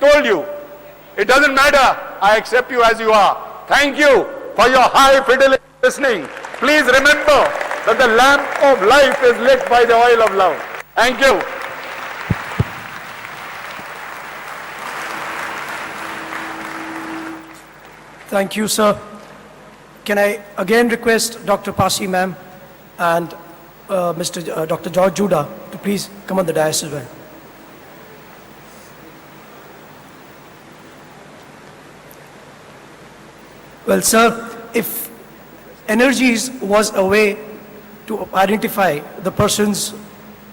told you, it doesn't matter, I accept you as you are. Thank you for your high fidelity listening. Please remember that the lamp of life is lit by the oil of love. Thank you. Thank you, sir. Can I again request Dr. Pasi ma'am and Dr. George Judah to please come on the dais as well. Well, sir, if energies was a way to identify the person's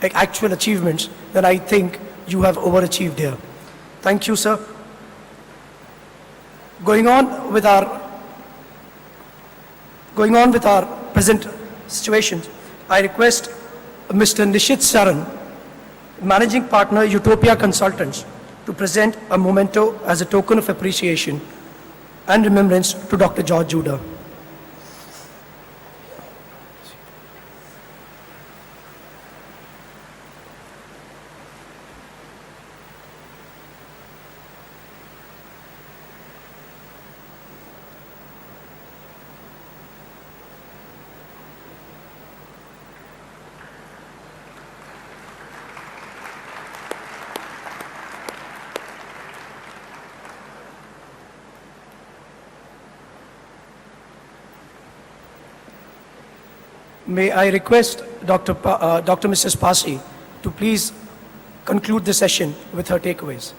actual achievements, then I think you have overachieved here. Thank you, sir. Going on with our present situation, I request Mr. Nishit Saran, Managing Partner, Utopia Consultants, to present a memento as a token of appreciation and remembrance to Dr. George Judah. May I request Dr. Mrs. Pasi to please conclude the session with her takeaways.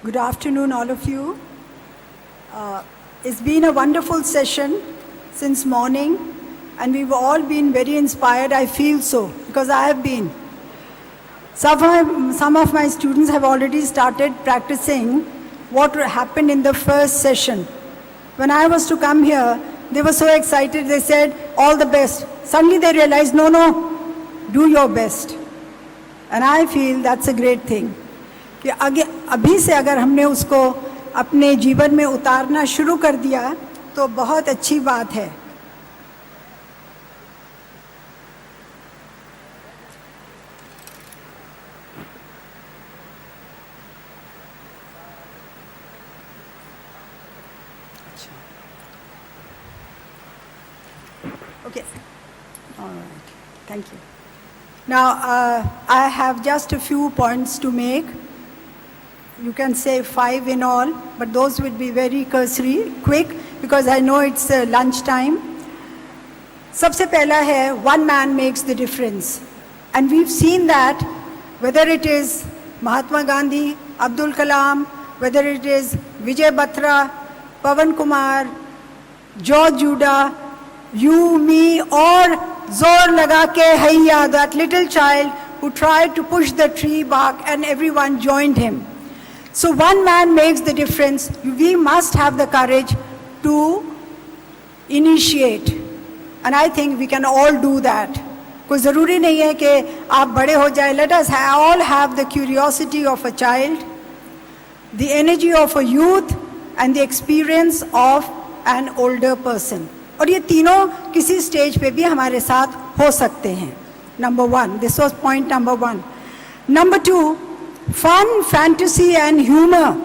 Good afternoon, all of you. It's been a wonderful session since morning, and we've all been very inspired. I feel so, because I have been. Some of my students have already started practicing what happened in the first session. When I was to come here, they were so excited, they said, all the best. Suddenly they realized, no, do your best. And I feel that's a great thing. कि अभी से अगर हमने उसको अपने जीवन में उतारना शुरू कर दिया तो बहुत अच्छी बात है. Okay. All right. Thank you. Now, I have just a few points to make. You can say 5 in all, but those would be very cursory, quick, because I know it's lunch time. सबसे पहला है, one man makes the difference. And we've seen that, whether it is Mahatma Gandhi, Abdul Kalam, whether it is Vijay Batra, Pawan Kumar, George Judah, you, me, or Zor Laga Ke Haiya, that little child who tried to push the tree bark and everyone joined him. So one man makes the difference. We must have the courage to initiate. And I think we can all do that. कोई ज़रूरी नहीं है कि आप बड़े हो जाए. Let us all have the curiosity of a child, the energy of a youth, and the experience of an older person. और ये तीनों किसी स्टेज पे भी हमारे साथ हो सकते हैं. Number 1. This was point number 1. Number 2. Fun, fantasy and humor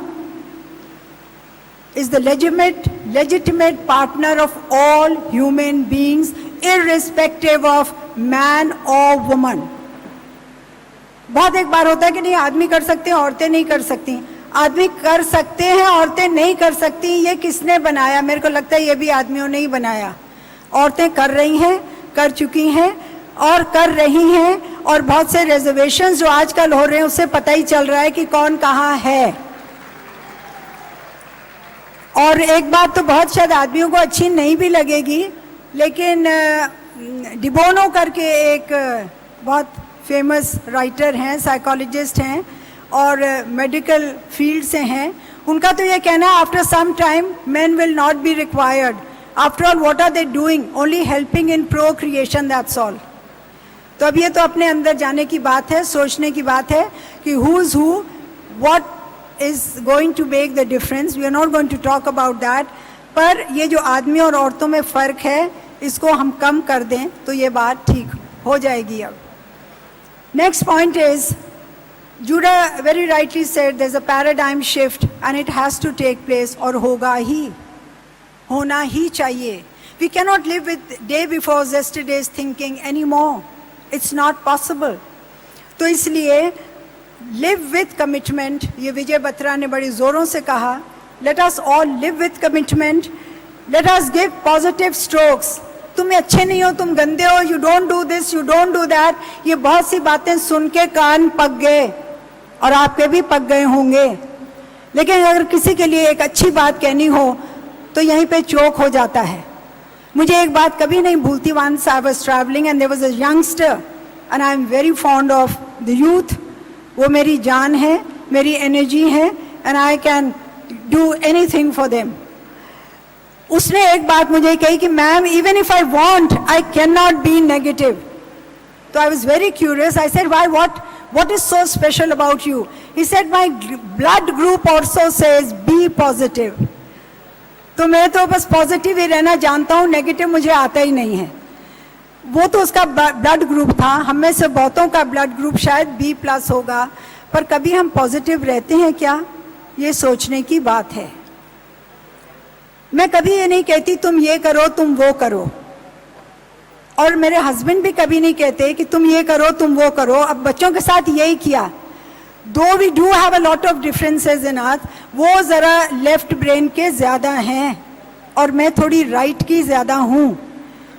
is the legitimate partner of all human beings, irrespective of man or woman. बहुत एक बार होता है कि नहीं, आदमी कर सकते हैं, औरतें नहीं कर सकती. आदमी कर सकते हैं, औरतें नहीं कर सकती. ये किसने बनाया? मेरे को लगता है ये भी आदमियों ने ही बनाया. औरतें कर रही हैं, कर चुकी हैं और कर रही हैं, और बहुत से रिजर्वेशंस जो आजकल हो रहे हैं उससे पता ही चल रहा है कि कौन कहाँ है. और एक बात तो बहुत शायद आदमियों को अच्छी नहीं भी लगेगी, लेकिन डिबोनो करके एक बहुत फेमस राइटर हैं, साइकोलॉजिस्ट हैं और मेडिकल फील्ड से हैं. उनका तो ये कहना है, after some time men will not be required. After all, what are they doing? Only helping in procreation, that's all. तो अब ये तो अपने अंदर जाने की बात है, सोचने की बात है कि who is who, what is going to make the difference. We are not going to talk about that. पर ये जो आदमी और औरतों में फ़र्क है, इसको हम कम कर दें तो ये बात ठीक हो जाएगी. अब next point is, Judah very rightly said there's a paradigm shift and it has to take place, और होगा ही, होना ही चाहिए. We cannot live with day before yesterday's thinking anymore. It's not possible. तो इसलिए live with commitment, ये विजय बत्रा ने बड़ी जोरों से कहा, let us all live with commitment, let us give positive strokes. तुम अच्छे नहीं हो, तुम गंदे हो, you don't do this, you don't do that. ये बहुत सी बातें सुन के कान पक गए और आपके भी पक गए होंगे. लेकिन अगर किसी के लिए एक अच्छी बात कहनी हो तो यहीं पे चौक हो जाता है. मुझे एक बात कभी नहीं भूलती. once I was traveling and there was a youngster and I am very fond of the youth. वो मेरी जान है, मेरी एनर्जी है, and I can do anything for them. उसने एक बात मुझे कही कि ma'am, even if I want, I cannot be negative. So I was very curious. I said, why, what is so special about you? He said, my blood group also says be positive. तो मैं तो बस positive ही रहना जानता हूँ, negative मुझे आता ही नहीं है. वो तो उसका ब्लड ग्रुप था. हम में से बहुतों का ब्लड ग्रुप शायद B+ होगा, पर कभी हम पॉजिटिव रहते हैं क्या, ये सोचने की बात है. मैं कभी ये नहीं कहती तुम ये करो तुम वो करो, और मेरे हस्बैंड भी कभी नहीं कहते कि तुम ये करो तुम वो करो. अब बच्चों के साथ यही किया. Though we do have a lot of differences in us, वो ज़रा लेफ्ट ब्रेन के ज़्यादा हैं और मैं थोड़ी राइट की ज़्यादा हूँ,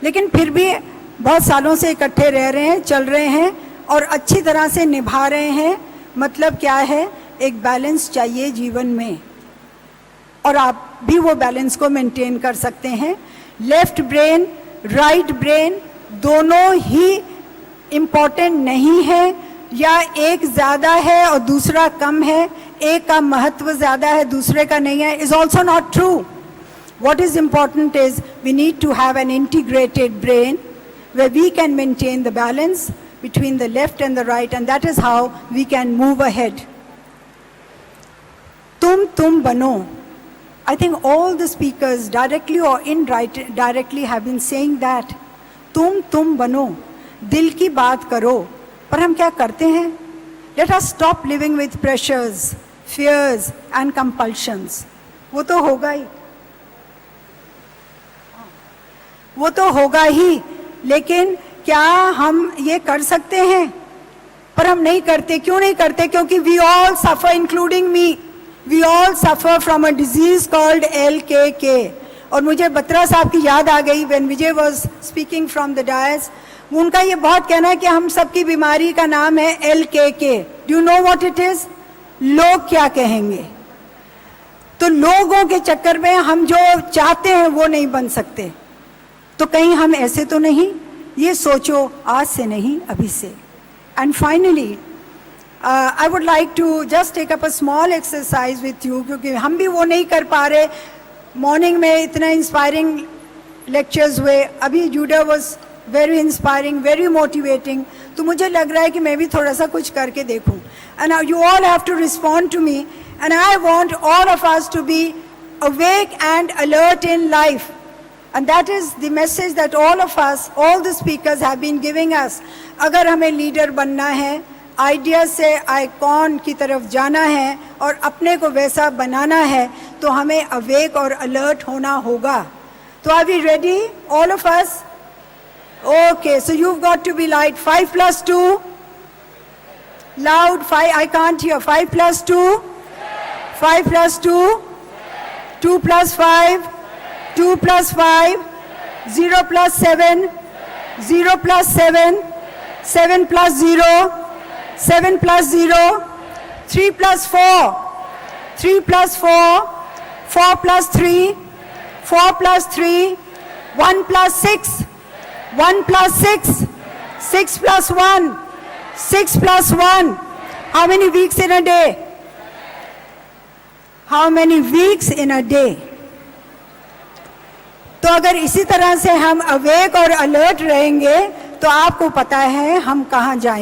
लेकिन फिर भी बहुत सालों से इकट्ठे रह रहे हैं, चल रहे हैं और अच्छी तरह से निभा रहे हैं. मतलब क्या है, एक बैलेंस चाहिए जीवन में, और आप भी वो बैलेंस को मेंटेन कर सकते हैं. लेफ्ट ब्रेन, राइट ब्रेन दोनों ही इम्पॉर्टेंट नहीं है, या एक ज़्यादा है और दूसरा कम है, एक का महत्व ज़्यादा है दूसरे का नहीं है, is also not true. What is important is we need to have an integrated brain where we can maintain the balance between the left and the right, and that is how we can move ahead. तुम बनो. I think all the speakers, directly or indirectly, have been saying that. तुम बनो, दिल की बात करो. पर हम क्या करते हैं? Let us stop living with pressures, fears and compulsions. वो तो होगा ही, लेकिन क्या हम ये कर सकते हैं? पर हम नहीं करते. क्यों नहीं करते? क्योंकि we all suffer, including me. We all suffer from a disease called LKK. और मुझे बत्रा साहब की याद आ गई when Vijay was speaking from the dais. उनका ये बहुत कहना है कि हम सबकी बीमारी का नाम है LKK. Do you know what it is? लोग क्या कहेंगे? तो लोगों के चक्कर में हम जो चाहते हैं वो नहीं बन सकते. तो कहीं हम ऐसे तो नहीं, ये सोचो आज से नहीं, अभी से. And finally I would like to just take up a small exercise with you, क्योंकि हम भी वो नहीं कर पा रहे. मॉर्निंग में इतना इंस्पायरिंग लेक्चर्स हुए, अभी Judah was very inspiring, very motivating. तो मुझे लग रहा है कि मैं भी थोड़ा सा कुछ करके देखूं. And now you all have to respond to me, and I want all of us to be awake and alert in life. And that is the message that all of us, all the speakers have been giving us. अगर हमें leader बनना है, idea से icon की तरफ जाना है और अपने को वैसा बनाना है, तो हमें अवेक और अलर्ट होना होगा. तो are we ready, all of us? Okay, so you've got to be light. 5 + 2. Loud. 5. I can't hear. 5 + 2. 5 + 2. 2 + 5. 2 + 5. 0 + 7. 0 + 7. 7 + 0. 7 + 0. 3 + 4. 3 + 4. 4 + 3. 4 + 3. 1 + 6. 1 + 6, 6 + 1, 6 + 1. How many weeks in a day? How many weeks in a day? तो अगर इसी तरह से हम अवेक और अलर्ट रहेंगे तो आपको पता है हम कहाँ जाएंगे।